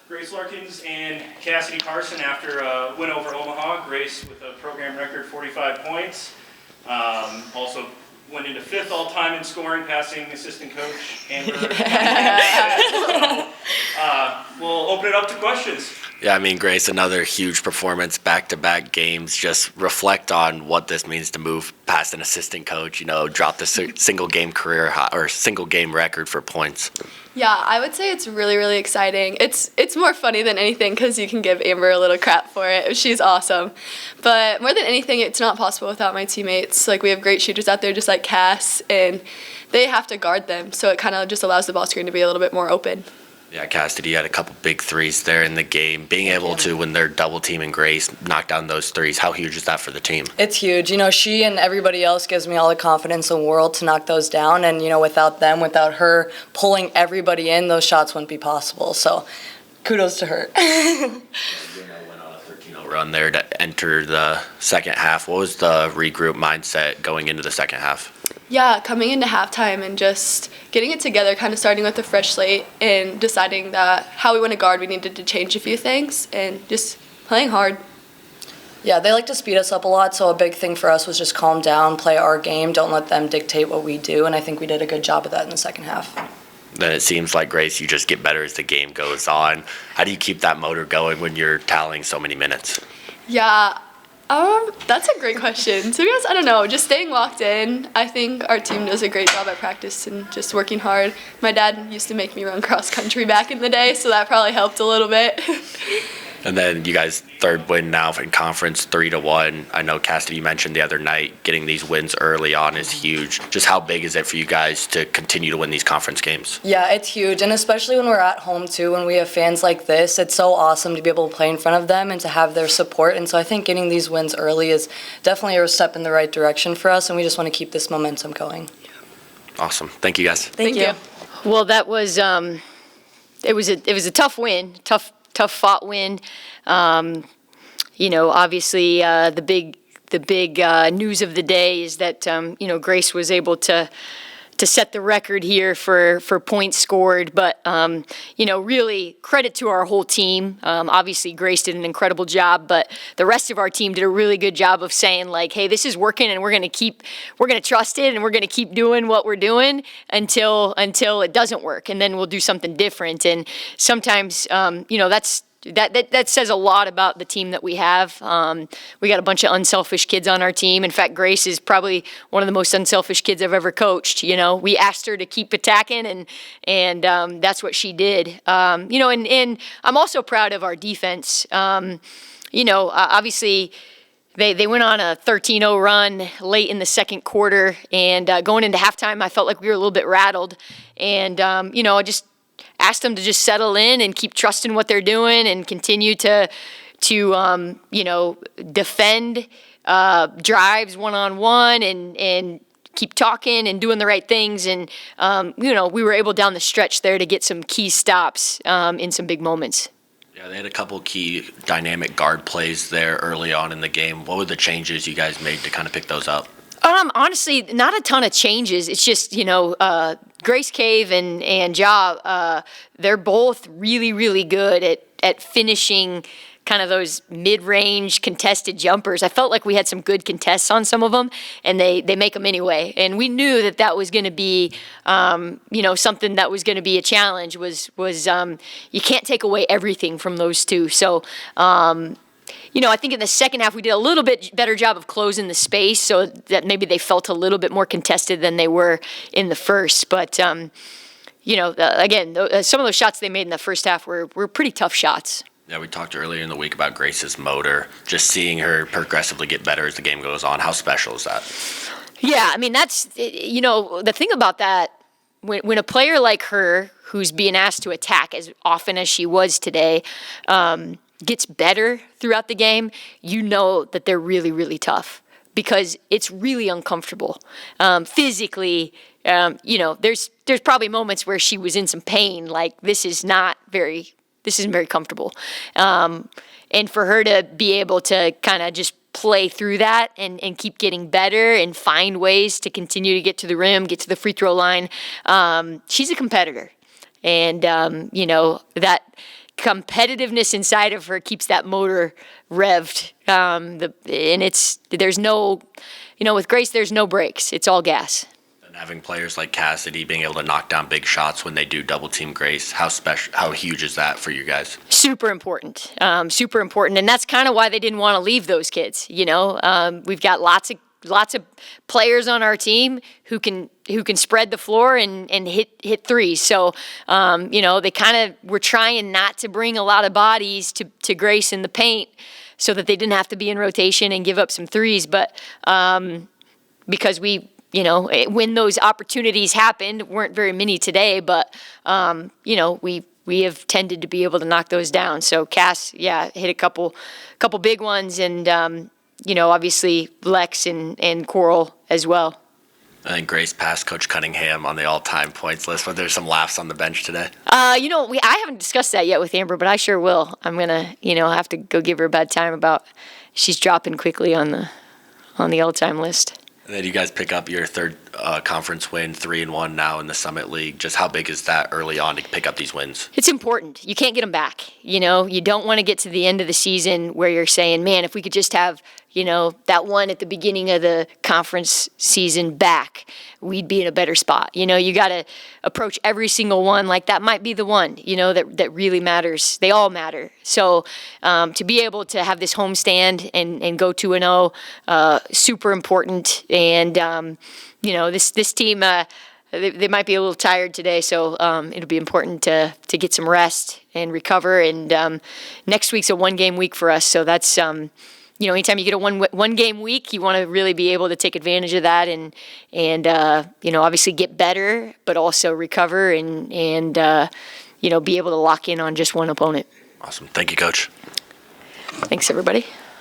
Grace Larkins and Cassidy Carson after a win over Omaha. Grace with a program record 45 points. Also went into 5th all-time in scoring, passing assistant coach Amber. We'll open it up to questions. Yeah, I mean, Grace, another huge performance, back-to-back games. Just reflect on what this means to move past an assistant coach, drop the single game career high, or single game record for points. Yeah, I would say it's really, really exciting. It's more funny than anything because you can give Amber a little crap for it. She's awesome. But more than anything, it's not possible without my teammates. Like, we have great shooters out there just like Cass, and they have to guard them. So it kind of just allows the ball screen to be a little bit more open. Yeah, Cassidy had a couple big threes there in the game. Being able to, when they're double teaming Grace, knock down those threes, how huge is that for the team? It's huge. She and everybody else gives me all the confidence in the world to knock those down. And, without them, without her pulling everybody in, those shots wouldn't be possible. So kudos to her. Went on a 13-0 run there to enter the second half. What was the regroup mindset going into the second half? Yeah, coming into halftime and just getting it together, kind of starting with a fresh slate and deciding that how we want to guard, we needed to change a few things and just playing hard. Yeah, they like to speed us up a lot, so a big thing for us was just calm down, play our game, don't let them dictate what we do, and I think we did a good job of that in the second half. Then it seems like, Grace, you just get better as the game goes on. How do you keep that motor going when you're tallying so many minutes? Yeah, that's a great question. To be honest, I don't know. Just staying locked in. I think our team does a great job at practice and just working hard. My dad used to make me run cross country back in the day, so that probably helped a little bit. And then you guys' third win now in conference, 3-1. I know, Cassidy, you mentioned the other night getting these wins early on is huge. Just how big is it for you guys to continue to win these conference games? Yeah, it's huge, and especially when we're at home too, when we have fans like this, it's so awesome to be able to play in front of them and to have their support. And so I think getting these wins early is definitely a step in the right direction for us, and we just want to keep this momentum going. Awesome. Thank you, guys. Thank you. Well, that was it was a tough win, tough fought win. Obviously the big news of the day is that Grace was able to set the record here for points scored, but really credit to our whole team. Obviously Grace did an incredible job, but the rest of our team did a really good job of saying, like, hey, this is working, and we're going to trust it, and we're going to keep doing what we're doing until it doesn't work, and then we'll do something different. And sometimes that says a lot about the team that we have. We got a bunch of unselfish kids on our team. In fact, Grace is probably one of the most unselfish kids I've ever coached. We asked her to keep attacking, and that's what she did. And I'm also proud of our defense. Obviously, They went on a 13-0 run late in the second quarter, and going into halftime, I felt like we were a little bit rattled. And I just asked them to just settle in and keep trusting what they're doing and continue to defend drives one-on-one and keep talking and doing the right things. And, we were able down the stretch there to get some key stops in some big moments. Yeah, they had a couple key dynamic guard plays there early on in the game. What were the changes you guys made to kind of pick those up? Honestly, not a ton of changes. It's just, Grace Cave and Ja, they're both really, really good at finishing kind of those mid-range contested jumpers. I felt like we had some good contests on some of them, and they make them anyway. And we knew that was going to be, something that was going to be a challenge. Was you can't take away everything from those two. So, I think in the second half we did a little bit better job of closing the space, so that maybe they felt a little bit more contested than they were in the first. But again, some of those shots they made in the first half were pretty tough shots. Yeah, we talked earlier in the week about Grace's motor, just seeing her progressively get better as the game goes on. How special is that? Yeah, I mean, that's, the thing about that, when a player like her, who's being asked to attack as often as she was today, gets better throughout the game, that they're really, really tough because it's really uncomfortable. Physically, there's probably moments where she was in some pain, like this isn't very comfortable. And for her to be able to kind of just play through that and keep getting better and find ways to continue to get to the rim, get to the free throw line, she's a competitor. And, that competitiveness inside of her keeps that motor revved. There's no, with Grace, there's no brakes. It's all gas. And having players like Cassidy being able to knock down big shots when they do double team Grace, how huge is that for you guys? Super important, and that's kind of why they didn't want to leave those kids. We've got lots of players on our team who can spread the floor and hit threes. So they kind of were trying not to bring a lot of bodies to Grace in the paint, so that they didn't have to be in rotation and give up some threes. But because when those opportunities happened, weren't very many today, but we have tended to be able to knock those down. So Cass, hit a couple big ones, and obviously Lex and Coral as well. I think Grace passed Coach Cunningham on the all-time points list, but there's some laughs on the bench today. I haven't discussed that yet with Amber, but I sure will. I'm gonna, have to go give her a bad time about she's dropping quickly on the all-time list. And then you guys pick up your third conference win, 3-1 now in the Summit League. Just how big is that early on to pick up these wins? It's important. You can't get them back. You don't want to get to the end of the season where you're saying, man, if we could just have, that one at the beginning of the conference season back, we'd be in a better spot. You got to approach every single one like that might be the one, that really matters. They all matter. So to be able to have this homestand and go 2-0, super important. And, this team, they might be a little tired today, so it'll be important to get some rest and recover. And next week's a one-game week for us, so that's anytime you get a one-game week, you want to really be able to take advantage of that and obviously get better, but also recover and be able to lock in on just one opponent. Awesome. Thank you, Coach. Thanks, everybody.